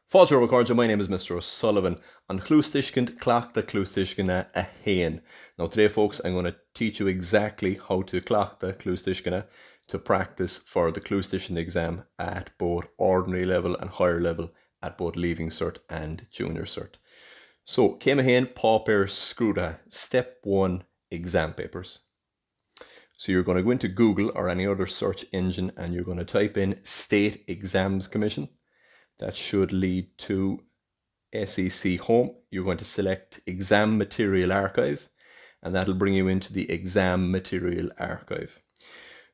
Fáilte recorder, my name is Mr. O'Sullivan. On Cluasthuisceana, Cleachtadh Cluasthuisceana a hain. Now today folks, I'm going to teach you exactly how to Cleachtadh Cluasthuisceana to practice for the Cluasthuisceana exam at both ordinary level and higher level at both Leaving Cert and Junior Cert. So, came a hain, pauper scrúta, step 1 exam papers. So you're going to go into Google or any other search engine and you're going to type in State Exams Commission. That should lead to SEC Home. You're going to select Exam Material Archive and that'll bring you into the Exam Material Archive.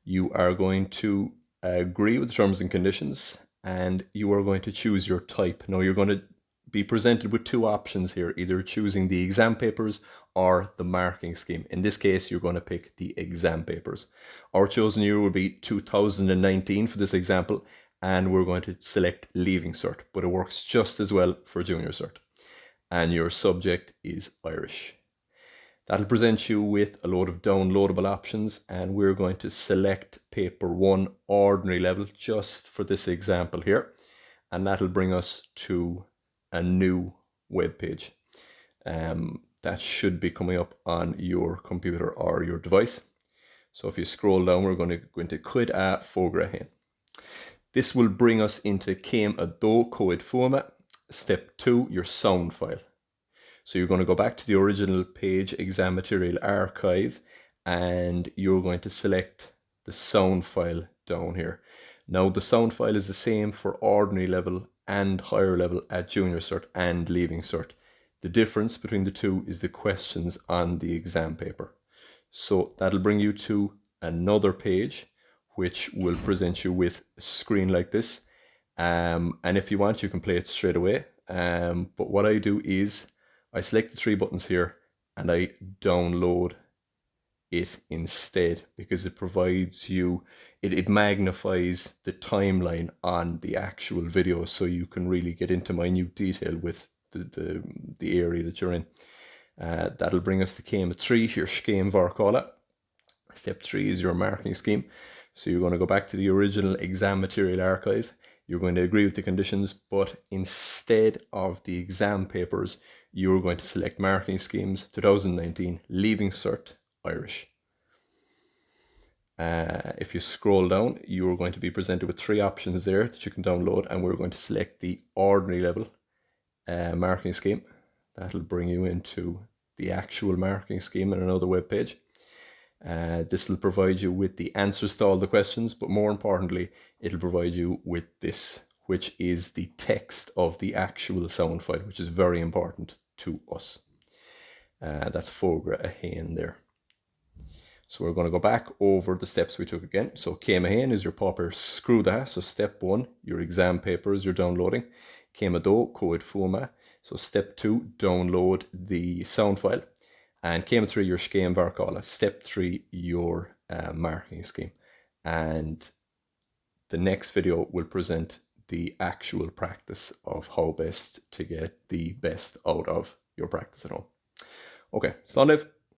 You are going to agree with the terms and conditions and you are going to choose your type. Now you're going to be presented with two options here, either choosing the exam papers or the marking scheme. In this case, you're going to pick the exam papers. Our chosen year will be 2019 for this example, and we're going to select Leaving Cert, but it works just as well for Junior Cert. And your subject is Irish. That'll present you with a load of downloadable options, and we're going to select paper 1 ordinary level just for this example here, and that'll bring us to a new web page. That should be coming up on your computer or your device. So if you scroll down, we're going to go into Cleachtadh Cluasthuisceana. This will bring us into Cleachtadh Cluasthuisceana, step 2, your sound file. So you're going to go back to the original page, Exam Material Archive, and you're going to select the sound file down here. Now the sound file is the same for ordinary level and higher level at Junior Cert and Leaving Cert. The difference between the two is the questions on the exam paper. So that'll bring you to another page which will present you with a screen like this. And if you want, you can play it straight away. But what I do is I select the 3 buttons here and I download it instead, because it provides you, it magnifies the timeline on the actual video so you can really get into minute detail with the area that you're in. That'll bring us to Céim 3, your Scéim Mharcála. Step 3 is your marking scheme. So you're going to go back to the original Exam Material Archive. You're going to agree with the conditions, but instead of the exam papers, you're going to select marking schemes 2019, Leaving Cert, Irish. If you scroll down, you're going to be presented with 3 options there that you can download, and we're going to select the ordinary level marking scheme. That'll bring you into the actual marking scheme in another web page. This will provide you with the answers to all the questions, but more importantly, it'll provide you with this, which is the text of the actual sound file, which is very important to us. That's Fógra a hain there. So we're going to go back over the steps we took again. So Céim a hain is your pauper scrúta. So step 1, your exam papers you're downloading. Cleachtadh Cluasthuisceana. So step 2, download the sound file. And Céim 3, your Scéim Mharcála. Step 3, your marking scheme. And the next video will present the actual practice of how best to get the best out of your practice at home. Okay, slán libh.